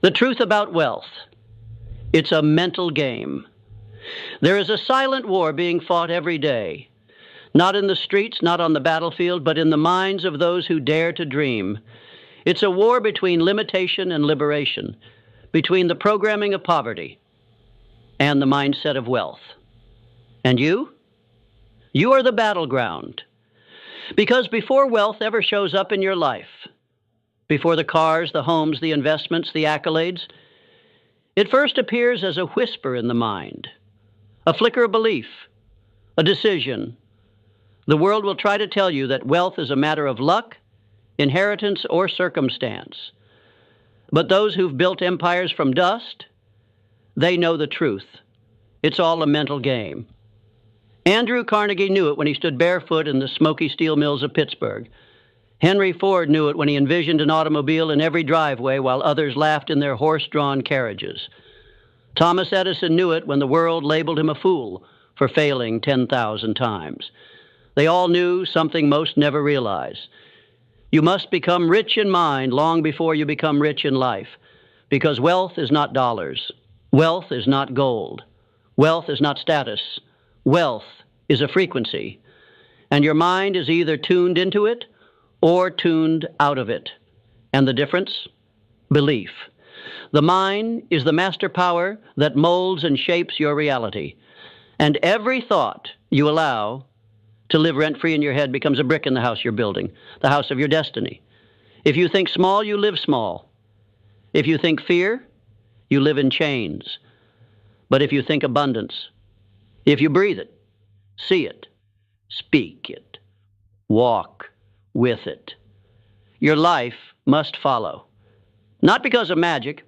The truth about wealth: it's a mental game. There is a silent war being fought every day, not in the streets, not on the battlefield, but in the minds of those who dare to dream. It's a war between limitation and liberation, between the programming of poverty and the mindset of wealth. And you? You are the battleground. Because before wealth ever shows up in your life, before the cars, the homes, the investments, the accolades, it first appears as a whisper in the mind, a flicker of belief, a decision. The world will try to tell you that wealth is a matter of luck, inheritance, or circumstance. But those who've built empires from dust, they know the truth. It's all a mental game. Andrew Carnegie knew it when he stood barefoot in the smoky steel mills of Pittsburgh. Henry Ford knew it when he envisioned an automobile in every driveway while others laughed in their horse-drawn carriages. Thomas Edison knew it when the world labeled him a fool for failing 10,000 times. They all knew something most never realize. You must become rich in mind long before you become rich in life, because wealth is not dollars. Wealth is not gold. Wealth is not status. Wealth is a frequency, and your mind is either tuned into it or tuned out of it. And the difference? Belief. The mind is the master power that molds and shapes your reality. And every thought you allow to live rent-free in your head becomes a brick in the house you're building, the house of your destiny. If you think small, you live small. If you think fear, you live in chains. But if you think abundance, if you breathe it, see it, speak it, walk with it, your life must follow. Not because of magic,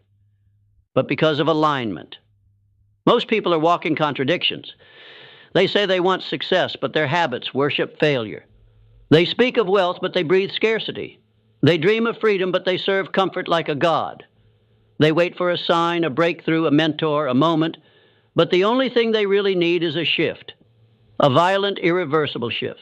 but because of alignment. Most people are walking contradictions. They say they want success, but their habits worship failure. They speak of wealth, but they breathe scarcity. They dream of freedom, but they serve comfort like a god. They wait for a sign, a breakthrough, a mentor, a moment, but the only thing they really need is a shift, a violent, irreversible shift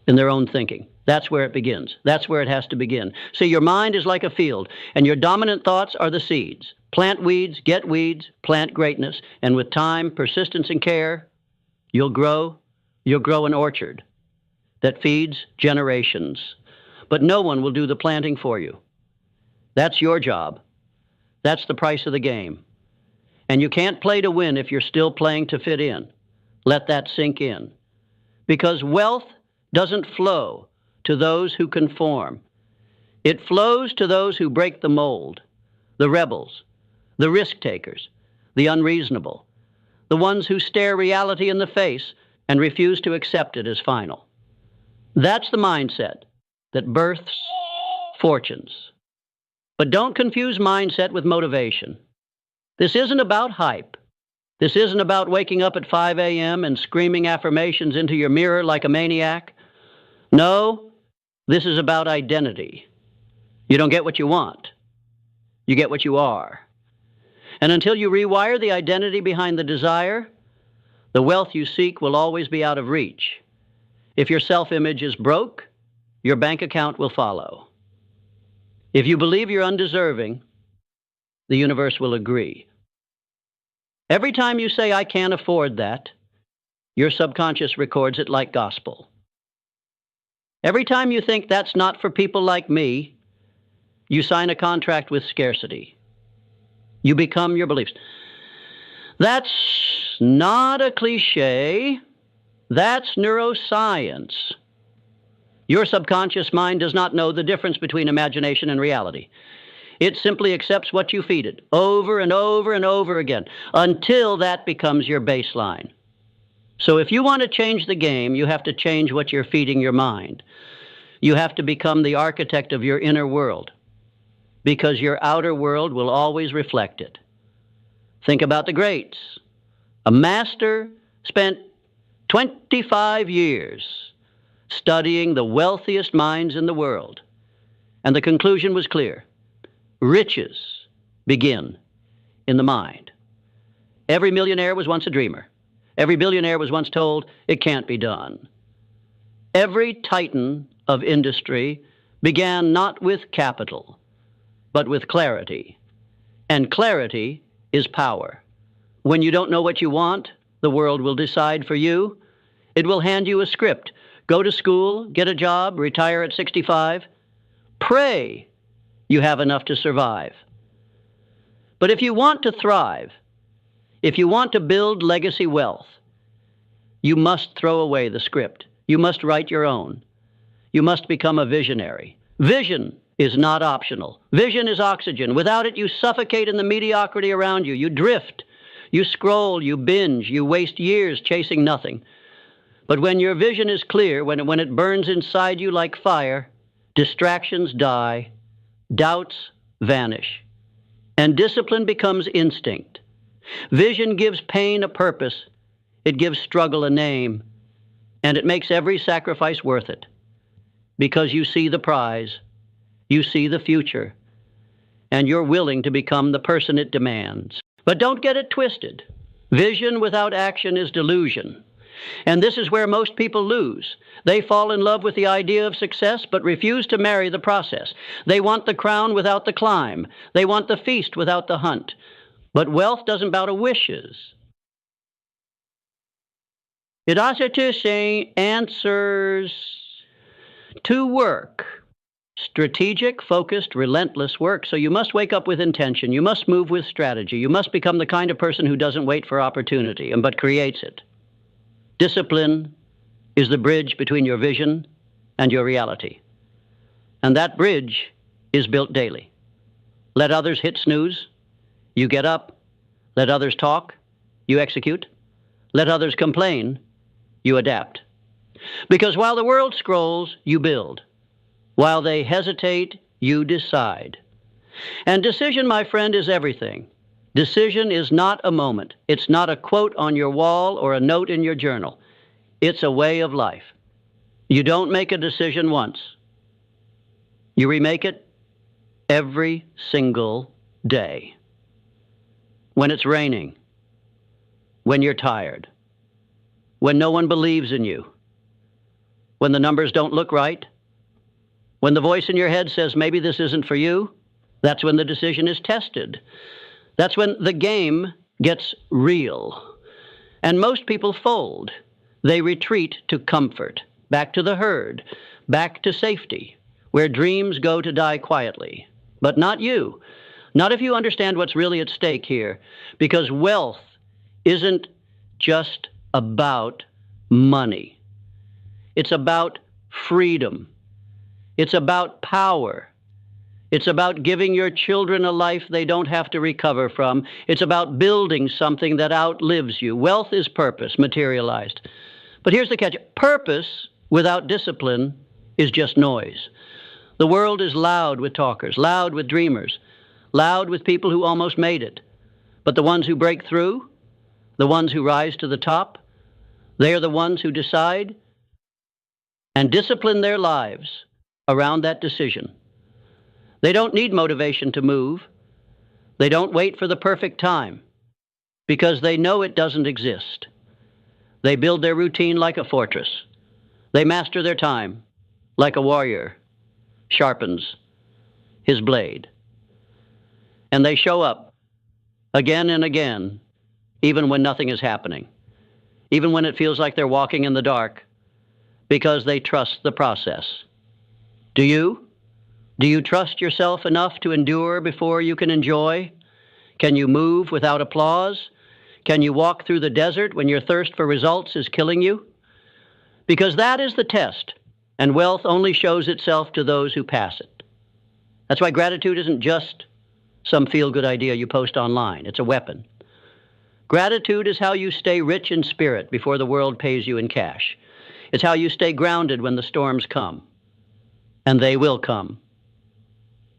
in their own thinking. That's where it begins. That's where it has to begin. See, your mind is like a field, and your dominant thoughts are the seeds. Plant weeds, get weeds, plant greatness, and with time, persistence, and care, you'll grow an orchard that feeds generations. But no one will do the planting for you. That's your job. That's the price of the game. And you can't play to win if you're still playing to fit in. Let that sink in. Because wealth doesn't flow to those who conform. It flows to those who break the mold, the rebels, the risk-takers, the unreasonable, the ones who stare reality in the face and refuse to accept it as final. That's the mindset that births fortunes. But don't confuse mindset with motivation. This isn't about hype. This isn't about waking up at 5 a.m. and screaming affirmations into your mirror like a maniac. No, this is about identity. You don't get what you want. You get what you are. And until you rewire the identity behind the desire, the wealth you seek will always be out of reach. If your self-image is broke, your bank account will follow. If you believe you're undeserving, the universe will agree. Every time you say, I can't afford that, your subconscious records it like gospel. Every time you think that's not for people like me, you sign a contract with scarcity. You become your beliefs. That's not a cliche. That's neuroscience. Your subconscious mind does not know the difference between imagination and reality. It simply accepts what you feed it over and over and over again until that becomes your baseline. So if you want to change the game, you have to change what you're feeding your mind. You have to become the architect of your inner world, because your outer world will always reflect it. Think about the greats. A master spent 25 years studying the wealthiest minds in the world, and the conclusion was clear. Riches begin in the mind. Every millionaire was once a dreamer. Every billionaire was once told, it can't be done. Every titan of industry began not with capital, but with clarity. And clarity is power. When you don't know what you want, the world will decide for you. It will hand you a script. Go to school, get a job, retire at 65. Pray you have enough to survive. But if you want to thrive, if you want to build legacy wealth, you must throw away the script. You must write your own. You must become a visionary. Vision is not optional. Vision is oxygen. Without it, you suffocate in the mediocrity around you. You drift. You scroll. You binge. You waste years chasing nothing. But when your vision is clear, when it burns inside you like fire, distractions die, doubts vanish, and discipline becomes instinct. Vision gives pain a purpose. It gives struggle a name, and it makes every sacrifice worth it, because you see the prize, you see the future, and you're willing to become the person it demands. But don't get it twisted. Vision without action is delusion. And this is where most people lose. They fall in love with the idea of success, but refuse to marry the process. They want the crown without the climb. They want the feast without the hunt. But wealth doesn't bow to wishes. It answers to work. Strategic, focused, relentless work. So you must wake up with intention. You must move with strategy. You must become the kind of person who doesn't wait for opportunity, but creates it. Discipline is the bridge between your vision and your reality. And that bridge is built daily. Let others hit snooze. You get up. Let others talk. You execute. Let others complain. You adapt. Because while the world scrolls, you build. While they hesitate, you decide. And decision, my friend, is everything. Decision is not a moment. It's not a quote on your wall or a note in your journal. It's a way of life. You don't make a decision once. You remake it every single day. When it's raining, when you're tired, when no one believes in you, when the numbers don't look right, when the voice in your head says maybe this isn't for you, that's when the decision is tested. That's when the game gets real. And most people fold. They retreat to comfort, back to the herd, back to safety, where dreams go to die quietly. But not you. Not if you understand what's really at stake here. Because wealth isn't just about money. It's about freedom. It's about power. It's about giving your children a life they don't have to recover from. It's about building something that outlives you. Wealth is purpose, materialized. But here's the catch. Purpose without discipline is just noise. The world is loud with talkers, loud with dreamers, loud with people who almost made it. But the ones who break through, the ones who rise to the top, they are the ones who decide and discipline their lives around that decision. They don't need motivation to move. They don't wait for the perfect time because they know it doesn't exist. They build their routine like a fortress. They master their time like a warrior sharpens his blade. And they show up again and again, even when nothing is happening, even when it feels like they're walking in the dark, because they trust the process. Do you? Do you trust yourself enough to endure before you can enjoy? Can you move without applause? Can you walk through the desert when your thirst for results is killing you? Because that is the test, and wealth only shows itself to those who pass it. That's why gratitude isn't just some feel-good idea you post online. It's a weapon. Gratitude is how you stay rich in spirit before the world pays you in cash. It's how you stay grounded when the storms come, and they will come.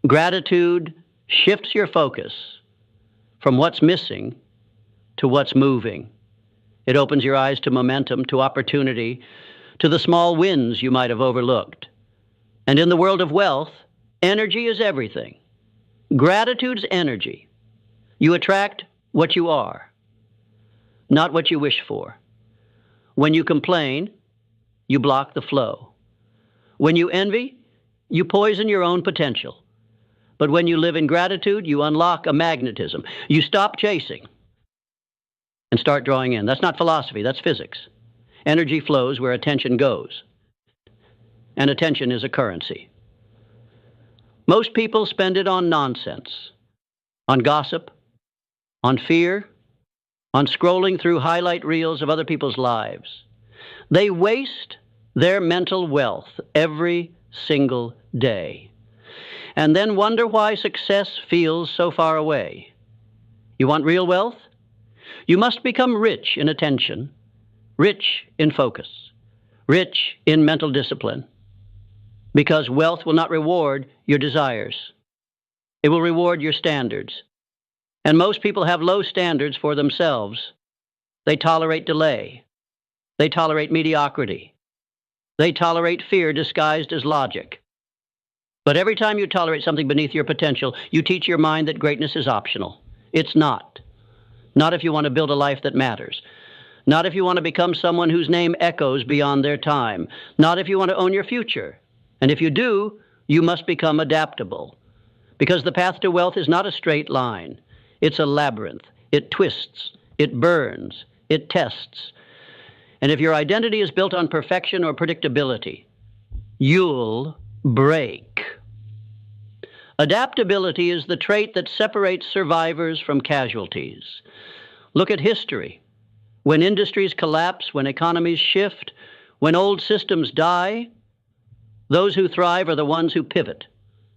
Gratitude shifts your focus from what's missing to what's moving. It opens your eyes to momentum, to opportunity, to the small wins you might have overlooked. And in the world of wealth, energy is everything. Gratitude's energy. You attract what you are, not what you wish for. When you complain, you block the flow. When you envy, you poison your own potential. But when you live in gratitude, you unlock a magnetism. You stop chasing and start drawing in. That's not philosophy, that's physics. Energy flows where attention goes. And attention is a currency. Most people spend it on nonsense, on gossip, on fear, on scrolling through highlight reels of other people's lives. They waste their mental wealth every single day, and then wonder why success feels so far away. You want real wealth? You must become rich in attention, rich in focus, rich in mental discipline, because wealth will not reward your desires. It will reward your standards. And most people have low standards for themselves. They tolerate delay. They tolerate mediocrity. They tolerate fear disguised as logic. But every time you tolerate something beneath your potential, you teach your mind that greatness is optional. It's not. Not if you want to build a life that matters. Not if you want to become someone whose name echoes beyond their time. Not if you want to own your future. And if you do, you must become adaptable. Because the path to wealth is not a straight line. It's a labyrinth. It twists. It burns. It tests. And if your identity is built on perfection or predictability, you'll break. Adaptability is the trait that separates survivors from casualties. Look at history. When industries collapse, when economies shift, when old systems die, those who thrive are the ones who pivot,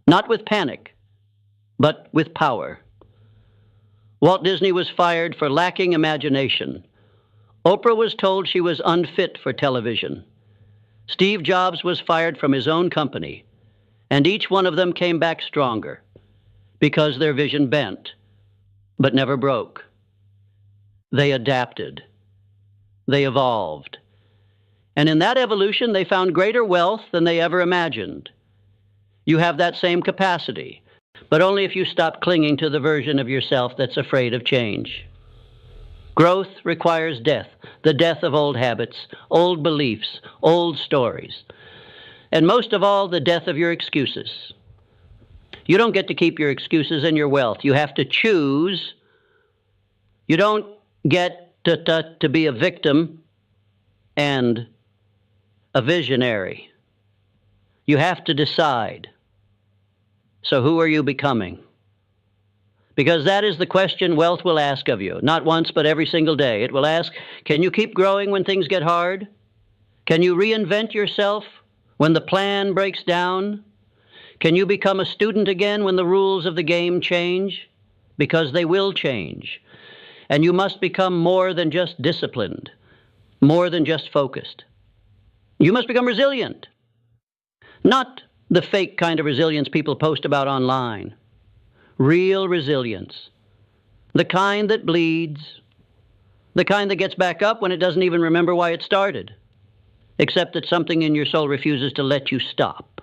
not with panic, but with power. Walt Disney was fired for lacking imagination. Oprah was told she was unfit for television. Steve Jobs was fired from his own company, and each one of them came back stronger because their vision bent, but never broke. They adapted. They evolved. And in that evolution, they found greater wealth than they ever imagined. You have that same capacity, but only if you stop clinging to the version of yourself that's afraid of change. Growth requires death, the death of old habits, old beliefs, old stories, and most of all, the death of your excuses. You don't get to keep your excuses and your wealth. You have to choose. You don't get to be a victim and a visionary. You have to decide. So who are you becoming? Because that is the question wealth will ask of you, not once, but every single day. It will ask, can you keep growing when things get hard? Can you reinvent yourself when the plan breaks down? Can you become a student again when the rules of the game change? Because they will change. And you must become more than just disciplined, more than just focused. You must become resilient. Not the fake kind of resilience people post about online. Real resilience. The kind that bleeds. The kind that gets back up when it doesn't even remember why it started, except that something in your soul refuses to let you stop.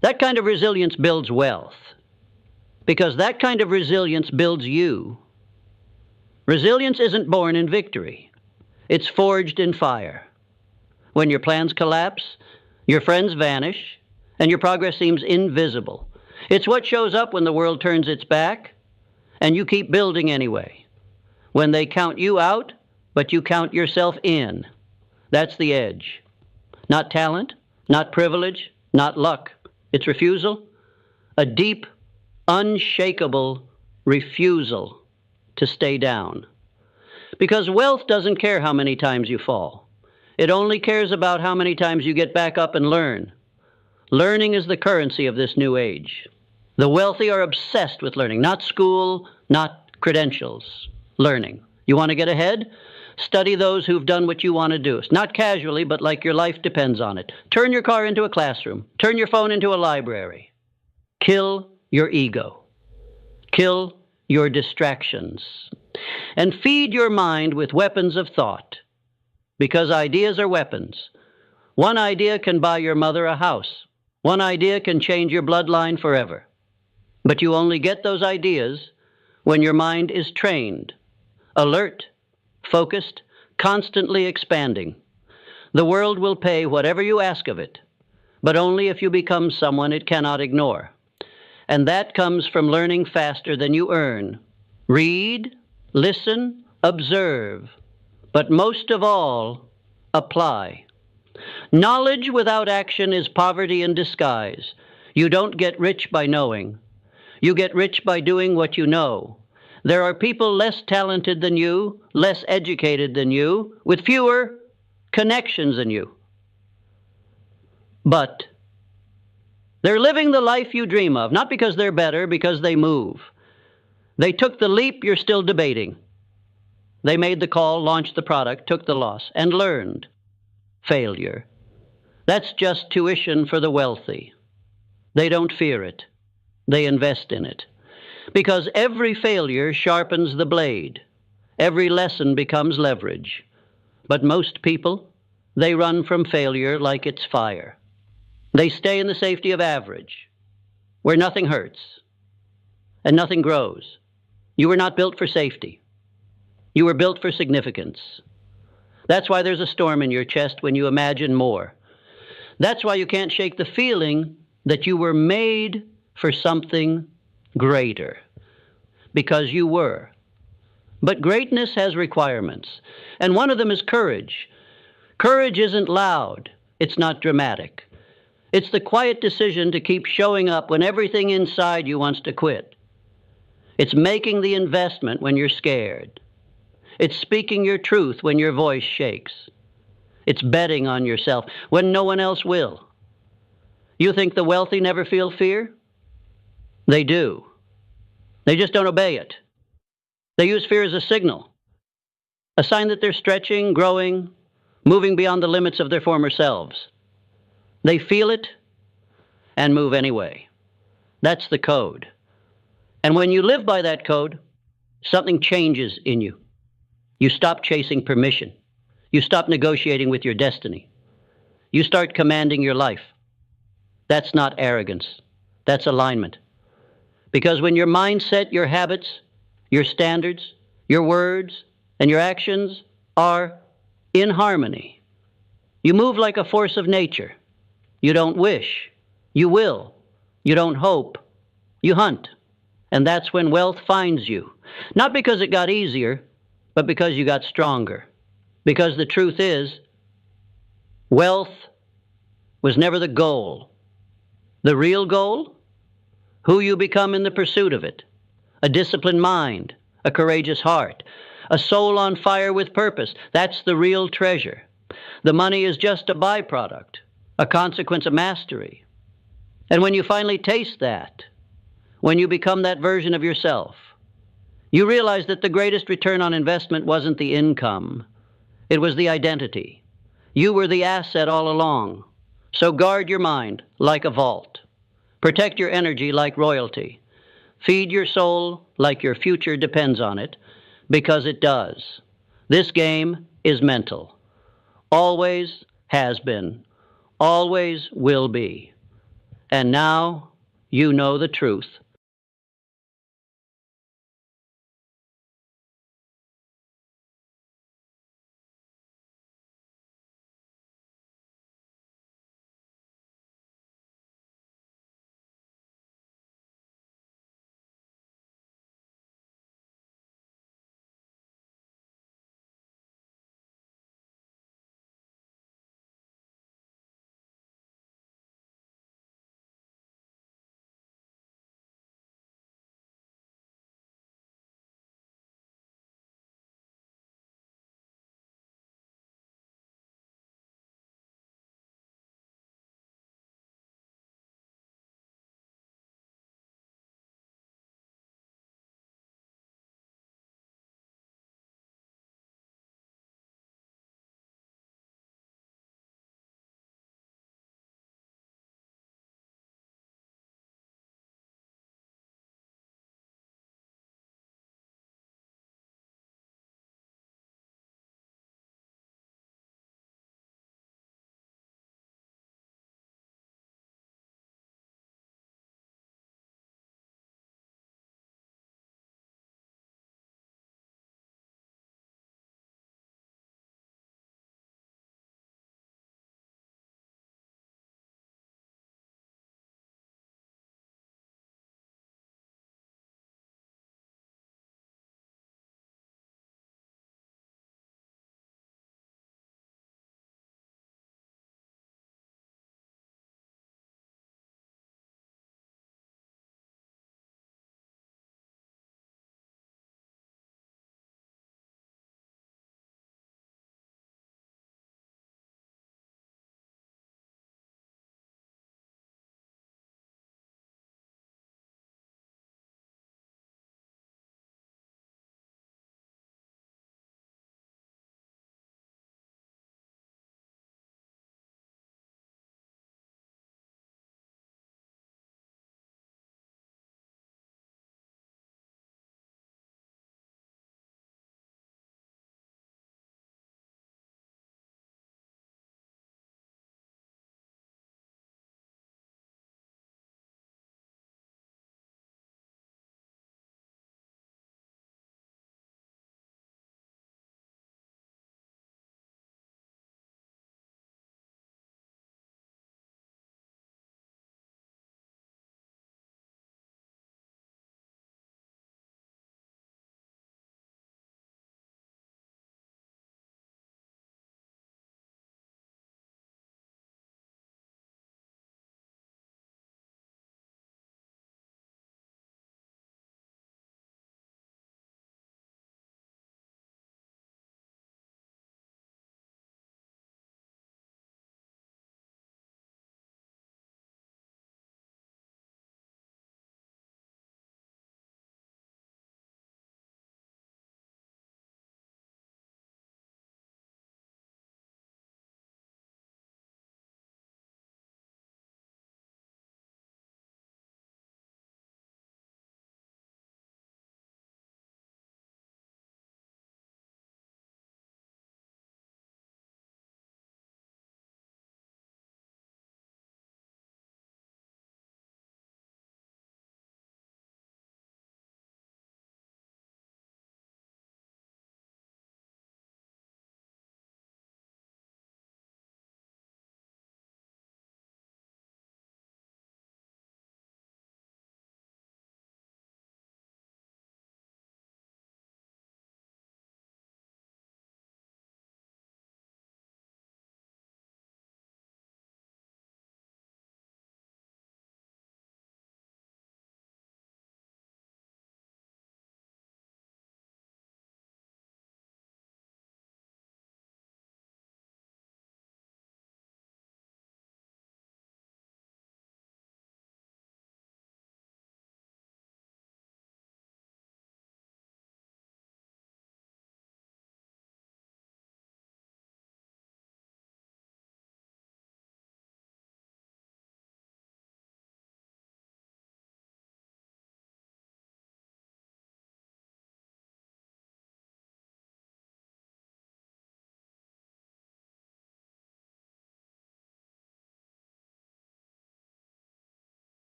That kind of resilience builds wealth, because that kind of resilience builds you. Resilience isn't born in victory. It's forged in fire. When your plans collapse, your friends vanish, and your progress seems invisible. It's what shows up when the world turns its back, and you keep building anyway. When they count you out, but you count yourself in. That's the edge. Not talent, not privilege, not luck. It's refusal. A deep, unshakable refusal to stay down. Because wealth doesn't care how many times you fall. It only cares about how many times you get back up and learn. Learning is the currency of this new age. The wealthy are obsessed with learning, not school, not credentials. Learning. You want to get ahead? Study those who've done what you want to do. Not casually, but like your life depends on it. Turn your car into a classroom. Turn your phone into a library. Kill your ego. Kill your distractions. And feed your mind with weapons of thought. Because ideas are weapons. One idea can buy your mother a house. One idea can change your bloodline forever. But you only get those ideas when your mind is trained, alert, focused, constantly expanding. The world will pay whatever you ask of it, but only if you become someone it cannot ignore. And that comes from learning faster than you earn. Read, listen, observe, but most of all, apply. Knowledge without action is poverty in disguise. You don't get rich by knowing. You get rich by doing what you know. There are people less talented than you, less educated than you, with fewer connections than you. But they're living the life you dream of, not because they're better, because they move. They took the leap you're still debating. They made the call, launched the product, took the loss, and learned. Failure. That's just tuition for the wealthy. They don't fear it. They invest in it. Because every failure sharpens the blade. Every lesson becomes leverage. But most people, they run from failure like it's fire. They stay in the safety of average, where nothing hurts and nothing grows. You were not built for safety. You were built for significance. That's why there's a storm in your chest when you imagine more. That's why you can't shake the feeling that you were made for something greater, because you were. But greatness has requirements, and one of them is courage. Courage isn't loud. It's not dramatic. It's the quiet decision to keep showing up when everything inside you wants to quit. It's making the investment when you're scared. It's speaking your truth when your voice shakes. It's betting on yourself when no one else will. You think the wealthy never feel fear? They do. They just don't obey it. They use fear as a signal, a sign that they're stretching, growing, moving beyond the limits of their former selves. They feel it and move anyway. That's the code. And when you live by that code, something changes in you. You stop chasing permission. You stop negotiating with your destiny. You start commanding your life. That's not arrogance. That's alignment. Because when your mindset, your habits, your standards, your words, and your actions are in harmony, you move like a force of nature. You don't wish. You will. You don't hope. You hunt. And that's when wealth finds you. Not because it got easier, but because you got stronger. Because the truth is, wealth was never the goal. The real goal? Who you become in the pursuit of it. A disciplined mind, a courageous heart, a soul on fire with purpose. That's the real treasure. The money is just a byproduct, a consequence of mastery. And when you finally taste that, when you become that version of yourself, you realize that the greatest return on investment wasn't the income. It was the identity. You were the asset all along. So guard your mind like a vault. Protect your energy like royalty. Feed your soul like your future depends on it, because it does. This game is mental. Always has been. Always will be. And now you know the truth.